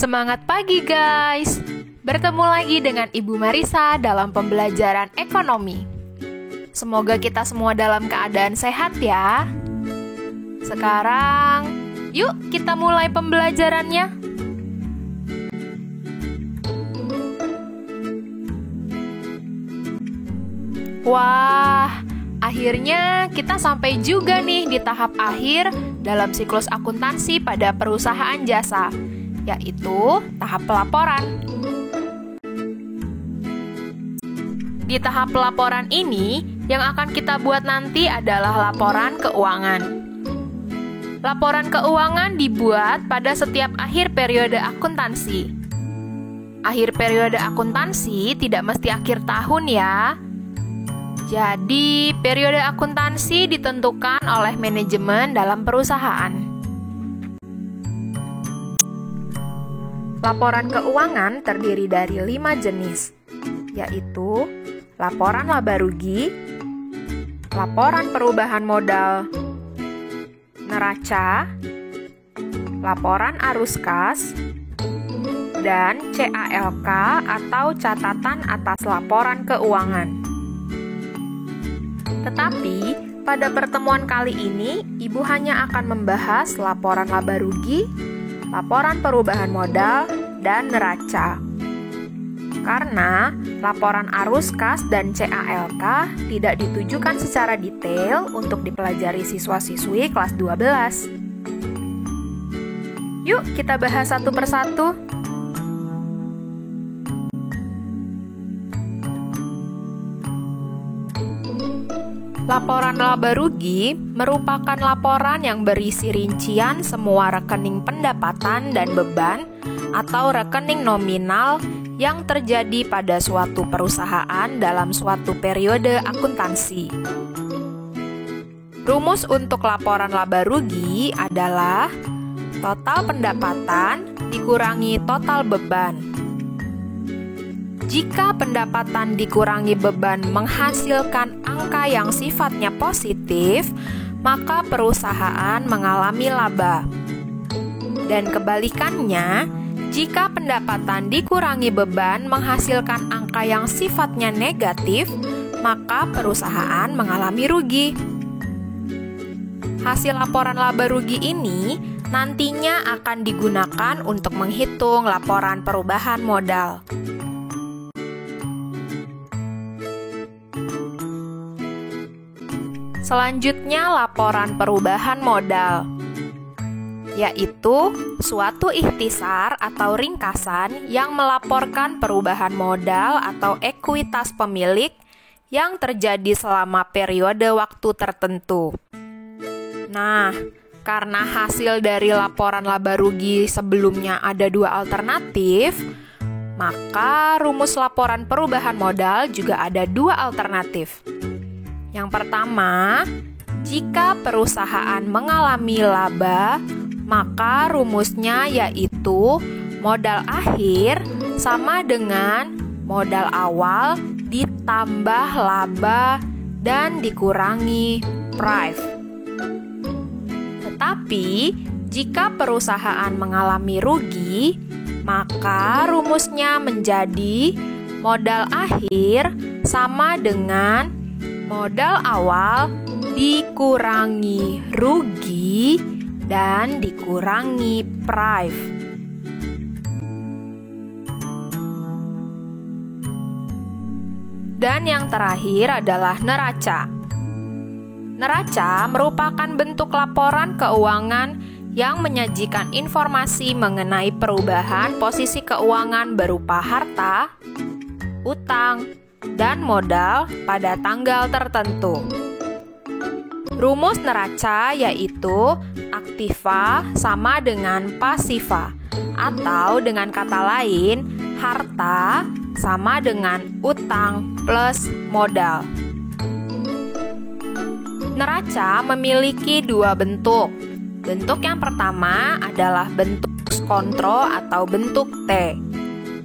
Semangat pagi guys! Bertemu lagi dengan Ibu Marisa dalam pembelajaran ekonomi. Semoga kita semua dalam keadaan sehat ya. Sekarang, yuk kita mulai pembelajarannya. Wah, akhirnya kita sampai juga nih di tahap akhir dalam siklus akuntansi pada perusahaan jasa, yaitu tahap pelaporan. Di tahap pelaporan ini, yang akan kita buat nanti adalah laporan keuangan. Laporan keuangan dibuat pada setiap akhir periode akuntansi. Akhir periode akuntansi tidak mesti akhir tahun ya. Jadi, periode akuntansi ditentukan oleh manajemen dalam perusahaan. Laporan keuangan terdiri dari 5 jenis, yaitu laporan laba rugi, laporan perubahan modal, neraca, laporan arus kas, dan CALK atau catatan atas laporan keuangan. Tetapi, pada pertemuan kali ini, Ibu hanya akan membahas laporan laba rugi, laporan perubahan modal, dan neraca. Karena laporan arus kas dan CALK tidak ditujukan secara detail untuk dipelajari siswa-siswi kelas 12. Yuk kita bahas satu persatu. Laporan laba rugi merupakan laporan yang berisi rincian semua rekening pendapatan dan beban atau rekening nominal yang terjadi pada suatu perusahaan dalam suatu periode akuntansi. Rumus untuk laporan laba rugi adalah total pendapatan dikurangi total beban. Jika pendapatan dikurangi beban menghasilkan angka yang sifatnya positif, maka perusahaan mengalami laba. Dan kebalikannya, jika pendapatan dikurangi beban menghasilkan angka yang sifatnya negatif, maka perusahaan mengalami rugi. Hasil laporan laba rugi ini nantinya akan digunakan untuk menghitung laporan perubahan modal. Selanjutnya, laporan perubahan modal, yaitu suatu ikhtisar atau ringkasan yang melaporkan perubahan modal atau ekuitas pemilik yang terjadi selama periode waktu tertentu. Nah, karena hasil dari laporan laba rugi sebelumnya ada 2 alternatif, maka rumus laporan perubahan modal juga ada 2 alternatif. Yang pertama, jika perusahaan mengalami laba, maka rumusnya yaitu modal akhir sama dengan modal awal ditambah laba dan dikurangi price. Tetapi, jika perusahaan mengalami rugi, maka rumusnya menjadi modal akhir sama dengan modal awal dikurangi rugi dan dikurangi price. Dan yang terakhir adalah neraca. Neraca merupakan bentuk laporan keuangan yang menyajikan informasi mengenai perubahan posisi keuangan berupa harta, utang, dan modal pada tanggal tertentu. Rumus neraca yaitu aktiva sama dengan pasiva, atau dengan kata lain, harta sama dengan utang plus modal. Neraca memiliki 2 bentuk. Bentuk yang pertama adalah bentuk skontro atau bentuk T,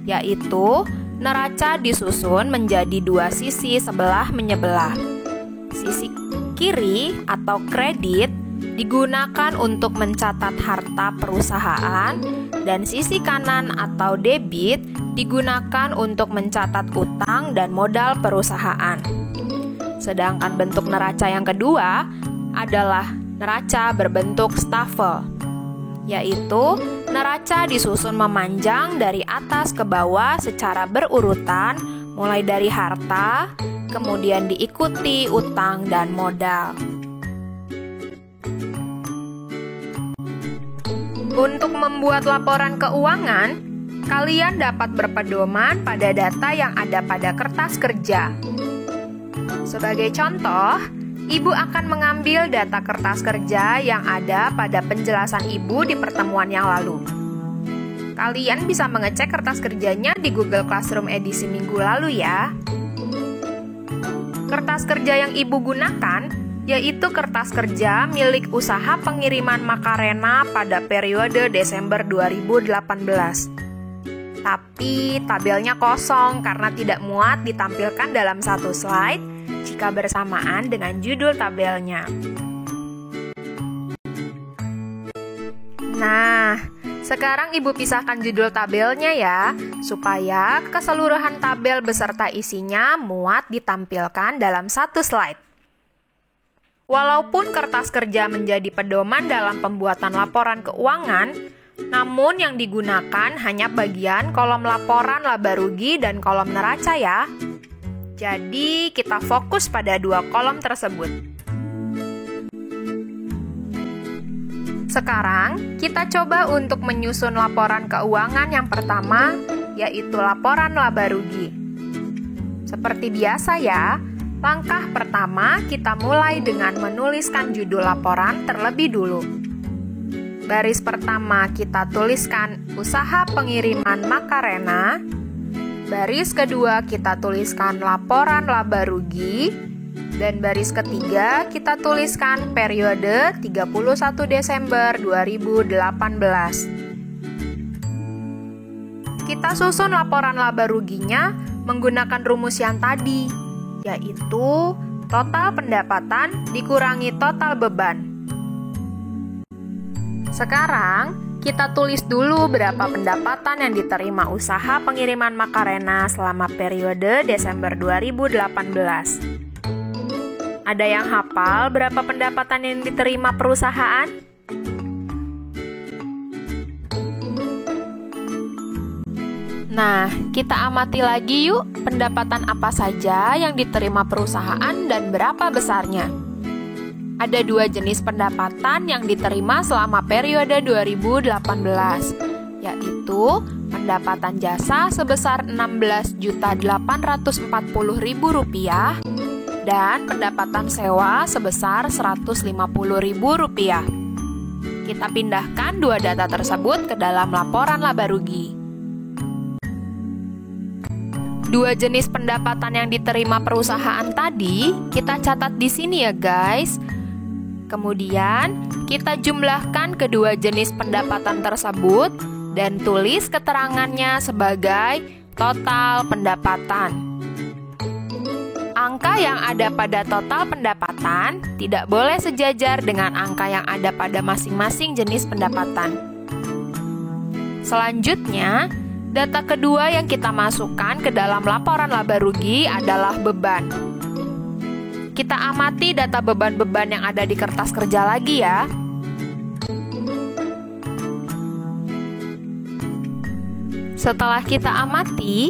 yaitu neraca disusun menjadi 2 sisi sebelah menyebelah. Sisi kiri atau kredit digunakan untuk mencatat harta perusahaan, dan sisi kanan atau debit digunakan untuk mencatat utang dan modal perusahaan. Sedangkan bentuk neraca yang kedua adalah neraca berbentuk stafel, yaitu neraca disusun memanjang dari atas ke bawah secara berurutan, mulai dari harta, kemudian diikuti utang dan modal. Untuk membuat laporan keuangan, kalian dapat berpedoman pada data yang ada pada kertas kerja. Sebagai contoh, Ibu akan mengambil data kertas kerja yang ada pada penjelasan Ibu di pertemuan yang lalu. Kalian bisa mengecek kertas kerjanya di Google Classroom edisi minggu lalu ya. Kertas kerja yang Ibu gunakan yaitu kertas kerja milik usaha pengiriman Macarena pada periode Desember 2018. Tapi tabelnya kosong karena tidak muat ditampilkan dalam satu slide jika bersamaan dengan judul tabelnya. Nah, sekarang Ibu pisahkan judul tabelnya ya, supaya keseluruhan tabel beserta isinya muat ditampilkan dalam satu slide. Walaupun kertas kerja menjadi pedoman dalam pembuatan laporan keuangan, namun yang digunakan hanya bagian kolom laporan laba rugi dan kolom neraca ya. Jadi, kita fokus pada dua kolom tersebut. Sekarang, kita coba untuk menyusun laporan keuangan yang pertama, yaitu laporan laba rugi. Seperti biasa ya, langkah pertama kita mulai dengan menuliskan judul laporan terlebih dulu. Baris pertama kita tuliskan usaha pengiriman Macarena. Baris kedua kita tuliskan laporan laba rugi, dan baris ketiga kita tuliskan periode 31 Desember 2018. Kita susun laporan laba ruginya menggunakan rumus yang tadi, yaitu total pendapatan dikurangi total beban. Sekarang kita tulis dulu berapa pendapatan yang diterima usaha pengiriman Macarena selama periode Desember 2018. Ada yang hafal berapa pendapatan yang diterima perusahaan? Nah, kita amati lagi yuk pendapatan apa saja yang diterima perusahaan dan berapa besarnya. Ada dua jenis pendapatan yang diterima selama periode 2018, yaitu pendapatan jasa sebesar Rp16.840.000 dan pendapatan sewa sebesar Rp150.000. Kita pindahkan dua data tersebut ke dalam laporan laba rugi. Dua jenis pendapatan yang diterima perusahaan tadi kita catat di sini ya guys. Kemudian, kita jumlahkan kedua jenis pendapatan tersebut dan tulis keterangannya sebagai total pendapatan. Angka yang ada pada total pendapatan tidak boleh sejajar dengan angka yang ada pada masing-masing jenis pendapatan. Selanjutnya, data kedua yang kita masukkan ke dalam laporan laba rugi adalah beban. Kita amati data beban-beban yang ada di kertas kerja lagi ya. Setelah kita amati,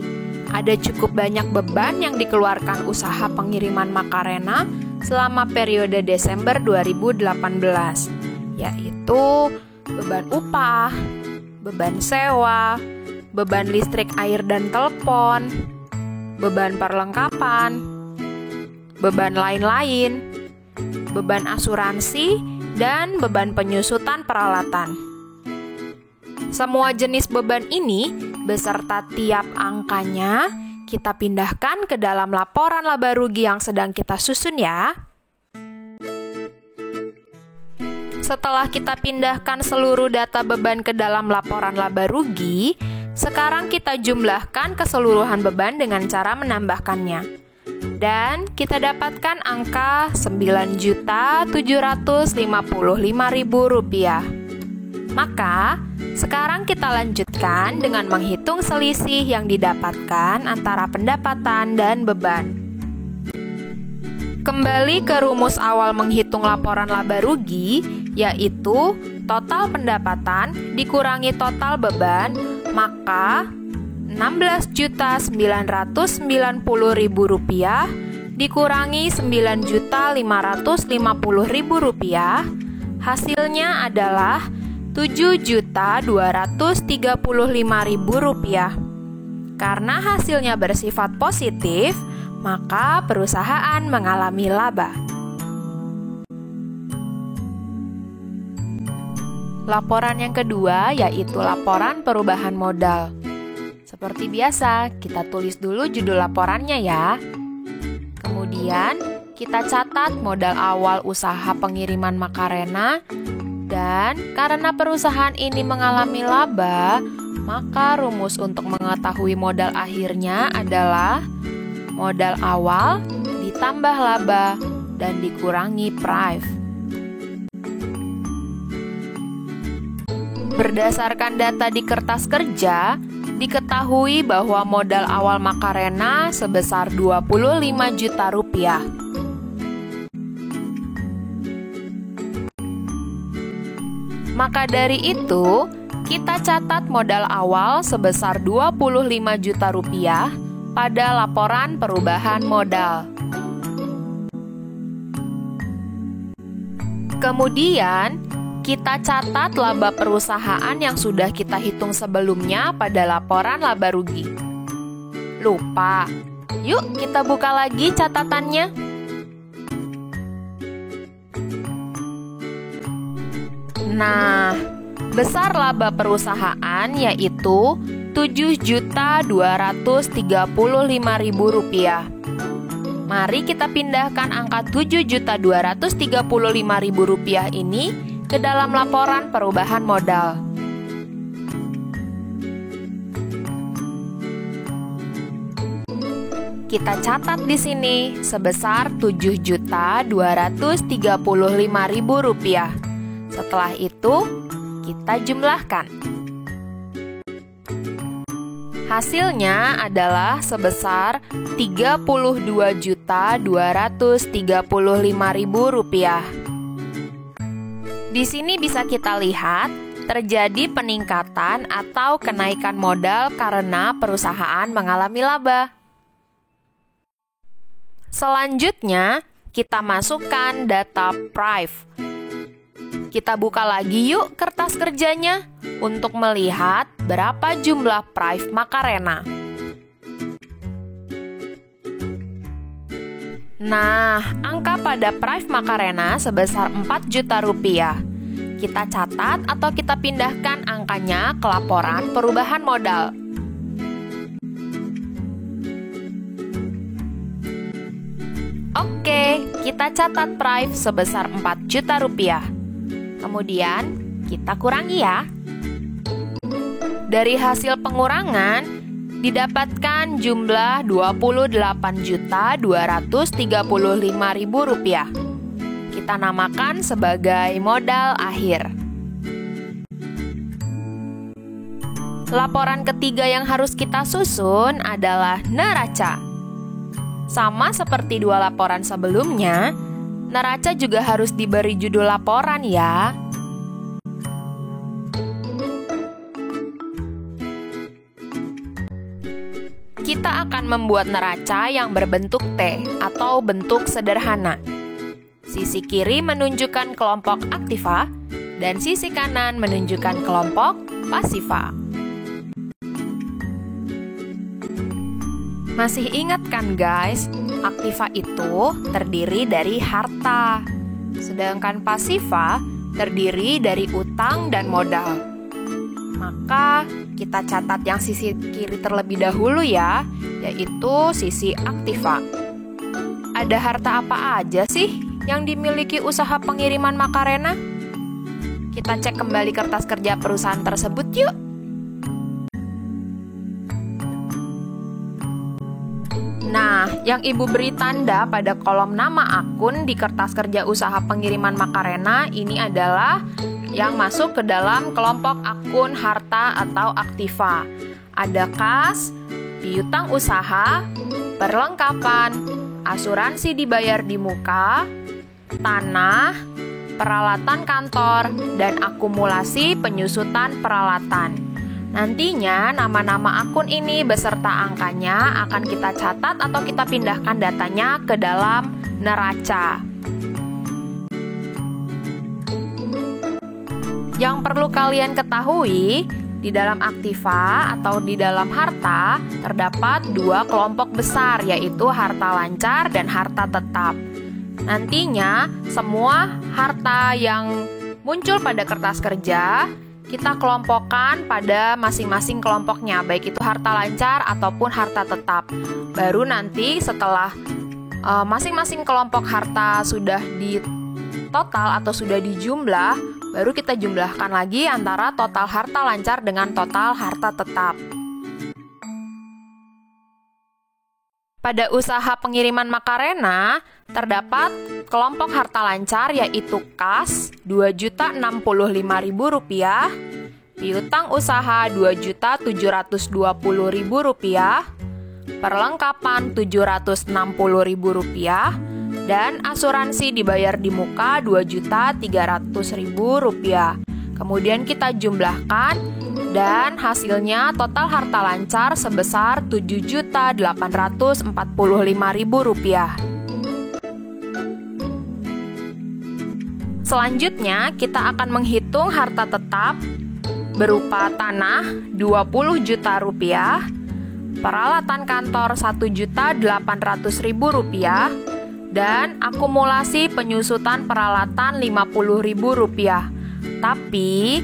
ada cukup banyak beban yang dikeluarkan usaha pengiriman Macarena selama periode Desember 2018, yaitu beban upah, beban sewa, beban listrik, air, dan telepon, beban perlengkapan, beban lain-lain, beban asuransi, dan beban penyusutan peralatan. Semua jenis beban ini beserta tiap angkanya kita pindahkan ke dalam laporan laba rugi yang sedang kita susun ya. Setelah kita pindahkan seluruh data beban ke dalam laporan laba rugi, sekarang kita jumlahkan keseluruhan beban dengan cara menambahkannya. Dan kita dapatkan angka Rp9.755.000. Maka, sekarang kita lanjutkan dengan menghitung selisih yang didapatkan antara pendapatan dan beban. Kembali ke rumus awal menghitung laporan laba rugi, yaitu total pendapatan dikurangi total beban, maka Rp16.990.000 dikurangi Rp9.550.000, hasilnya adalah Rp7.235.000. Karena hasilnya bersifat positif, maka perusahaan mengalami laba. Laporan yang kedua yaitu laporan perubahan modal. Seperti biasa, kita tulis dulu judul laporannya ya. Kemudian, kita catat modal awal usaha pengiriman Macarena. Dan karena perusahaan ini mengalami laba, maka rumus untuk mengetahui modal akhirnya adalah modal awal ditambah laba dan dikurangi price. Berdasarkan data di kertas kerja, diketahui bahwa modal awal Macarena sebesar Rp25 juta. Maka dari itu, kita catat modal awal sebesar Rp25 juta pada laporan perubahan modal. Kemudian, kita catat laba perusahaan yang sudah kita hitung sebelumnya pada laporan laba rugi. Lupa? Yuk kita buka lagi catatannya. Nah, besar laba perusahaan yaitu Rp7.235.000. Mari kita pindahkan angka Rp7.235.000 ini ke dalam laporan perubahan modal. Kita catat di sini sebesar Rp7.235.000. Setelah itu, kita jumlahkan. Hasilnya adalah sebesar Rp32.235.000. Di sini bisa kita lihat terjadi peningkatan atau kenaikan modal karena perusahaan mengalami laba. Selanjutnya, kita masukkan data price. Kita buka lagi yuk kertas kerjanya untuk melihat berapa jumlah price Macarena. Nah, angka pada price Macarena sebesar Rp4 juta. Kita catat atau kita pindahkan angkanya ke laporan perubahan modal. Oke, kita catat price sebesar Rp4 juta. Kemudian, kita kurangi ya. Dari hasil pengurangan, didapatkan jumlah Rp28.235.000. Kita namakan sebagai modal akhir. Laporan ketiga yang harus kita susun adalah neraca. Sama seperti dua laporan sebelumnya, neraca juga harus diberi judul laporan ya. Kita akan membuat neraca yang berbentuk T atau bentuk sederhana. Sisi kiri menunjukkan kelompok aktiva dan sisi kanan menunjukkan kelompok pasiva. Masih ingat kan guys, aktiva itu terdiri dari harta, sedangkan pasiva terdiri dari utang dan modal. Maka kita catat yang sisi kiri terlebih dahulu ya, yaitu sisi aktiva. Ada harta apa aja sih yang dimiliki usaha pengiriman Macarena? Kita cek kembali kertas kerja perusahaan tersebut yuk. Nah, Yang Ibu beri tanda pada kolom nama akun di kertas kerja usaha pengiriman Macarena ini adalah yang masuk ke dalam kelompok akun harta atau aktiva. Ada kas, piutang usaha, perlengkapan, asuransi dibayar di muka, tanah, peralatan kantor, dan akumulasi penyusutan peralatan. Nantinya nama-nama akun ini beserta angkanya akan kita catat atau kita pindahkan datanya ke dalam neraca. Yang perlu kalian ketahui, di dalam aktiva atau di dalam harta terdapat dua kelompok besar, yaitu harta lancar dan harta tetap. Nantinya semua harta yang muncul pada kertas kerja kita kelompokkan pada masing-masing kelompoknya, baik itu harta lancar ataupun harta tetap. Baru nanti setelah masing-masing kelompok harta sudah di total atau sudah dijumlah, baru kita jumlahkan lagi antara total harta lancar dengan total harta tetap. Pada usaha pengiriman Macarena, terdapat kelompok harta lancar yaitu kas Rp2.065.000, piutang usaha Rp2.720.000, perlengkapan Rp760.000, dan asuransi dibayar di muka Rp2.300.000. Kemudian kita jumlahkan dan hasilnya total harta lancar sebesar Rp7.845.000. Selanjutnya kita akan menghitung harta tetap berupa tanah Rp20 juta, peralatan kantor Rp1.800.000, dan akumulasi penyusutan peralatan Rp50.000. Tapi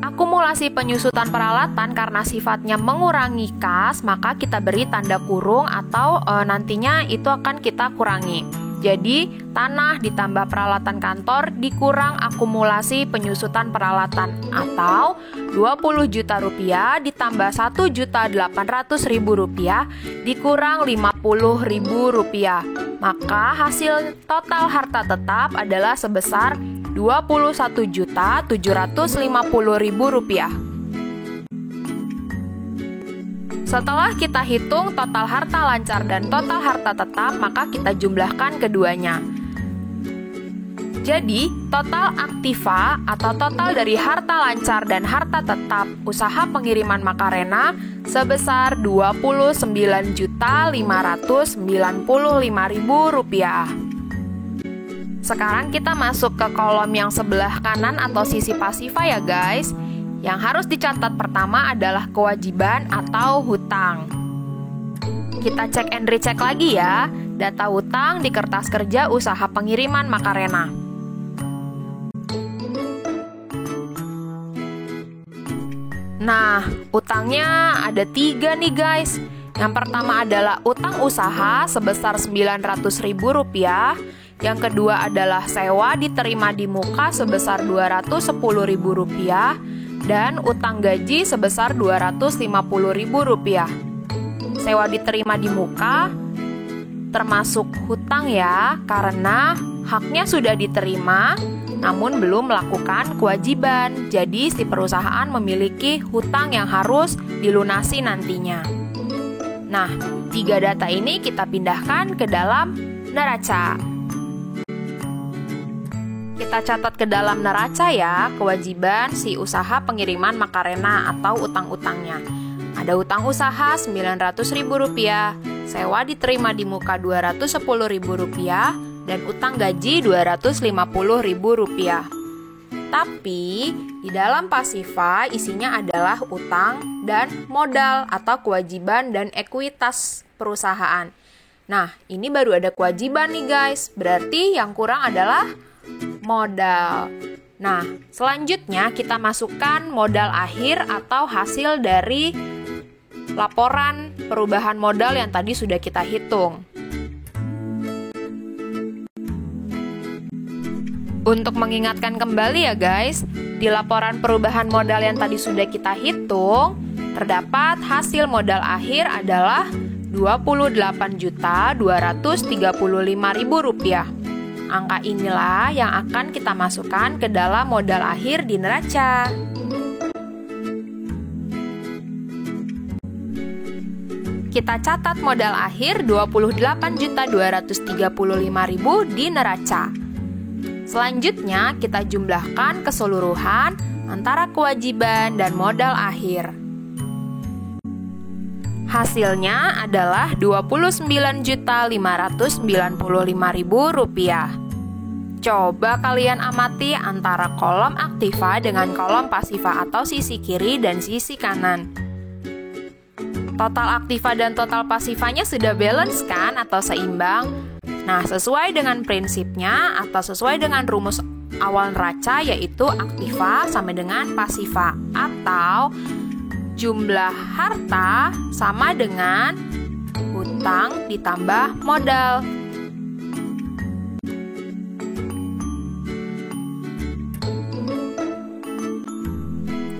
akumulasi penyusutan peralatan karena sifatnya mengurangi kas, maka kita beri tanda kurung atau nantinya itu akan kita kurangi. Jadi tanah ditambah peralatan kantor dikurang akumulasi penyusutan peralatan, atau Rp20 juta ditambah Rp1.800.000 dikurang Rp50.000. Maka hasil total harta tetap adalah sebesar Rp21.750.000. Setelah kita hitung total harta lancar dan total harta tetap, maka kita jumlahkan keduanya. Jadi, total aktiva atau total dari harta lancar dan harta tetap usaha pengiriman Macarena sebesar Rp29.595.000. Sekarang kita masuk ke kolom yang sebelah kanan atau sisi pasifa ya guys. Yang harus dicatat pertama adalah kewajiban atau hutang. Kita cek and recheck lagi ya, data hutang di kertas kerja usaha pengiriman Macarena. Nah, utangnya ada 3 nih guys. Yang pertama adalah utang usaha sebesar Rp900.000. Yang kedua adalah sewa diterima di muka sebesar Rp210.000. Dan utang gaji sebesar Rp250.000. Sewa diterima di muka termasuk hutang ya, karena haknya sudah diterima namun belum melakukan kewajiban. Jadi si perusahaan memiliki hutang yang harus dilunasi nantinya. Nah, 3 data ini kita pindahkan ke dalam neraca. Kita catat ke dalam neraca ya, kewajiban si usaha pengiriman Macarena atau utang-utangnya. Ada utang usaha Rp900.000, sewa diterima di muka Rp210.000, dan utang gaji Rp250.000. Tapi di dalam pasifa isinya adalah utang dan modal atau kewajiban dan ekuitas perusahaan. Nah, ini baru ada kewajiban nih guys, berarti yang kurang adalah modal. Nah, selanjutnya kita masukkan modal akhir atau hasil dari laporan perubahan modal yang tadi sudah kita hitung. Untuk mengingatkan kembali ya guys, di laporan perubahan modal yang tadi sudah kita hitung, terdapat hasil modal akhir adalah Rp28.235.000. Angka inilah yang akan kita masukkan ke dalam modal akhir di neraca. Kita catat modal akhir Rp28.235.000 di neraca. Selanjutnya, kita jumlahkan keseluruhan antara kewajiban dan modal akhir. Hasilnya adalah Rp29.595.000. Coba kalian amati antara kolom aktiva dengan kolom pasiva atau sisi kiri dan sisi kanan. Total aktiva dan total pasivanya sudah balance kan atau seimbang? Nah, sesuai dengan prinsipnya atau sesuai dengan rumus awal neraca, yaitu aktiva sama dengan pasiva, atau jumlah harta sama dengan hutang ditambah modal.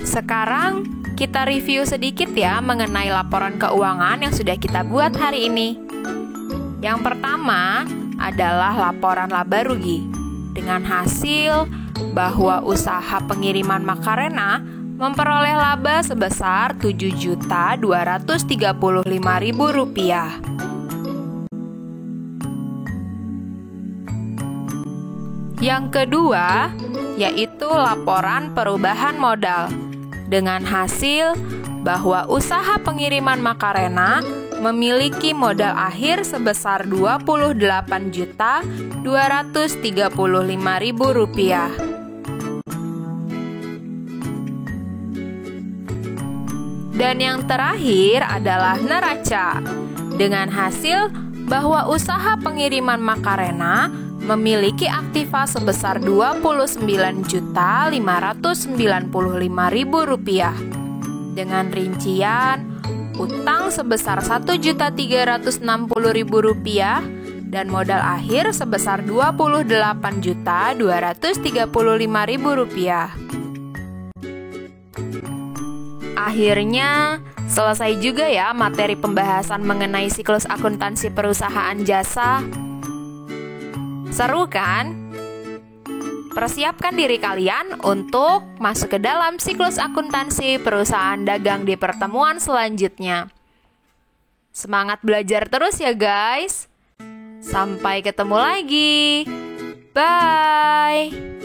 Sekarang kita review sedikit ya mengenai laporan keuangan yang sudah kita buat hari ini. Yang pertama adalah laporan laba rugi dengan hasil bahwa usaha pengiriman Macarena memperoleh laba sebesar Rp7.235.000. Yang kedua yaitu laporan perubahan modal dengan hasil bahwa usaha pengiriman Macarena memiliki modal akhir sebesar Rp20.235.000. Dan yang terakhir adalah neraca dengan hasil bahwa usaha pengiriman Macarena memiliki aktiva sebesar Rp29.595.000 dengan rincian utang sebesar Rp1.360.000 dan modal akhir sebesar Rp28.235.000. Akhirnya, selesai juga ya materi pembahasan mengenai siklus akuntansi perusahaan jasa. Seru kan? Persiapkan diri kalian untuk masuk ke dalam siklus akuntansi perusahaan dagang di pertemuan selanjutnya. Semangat belajar terus ya guys. Sampai ketemu lagi. Bye.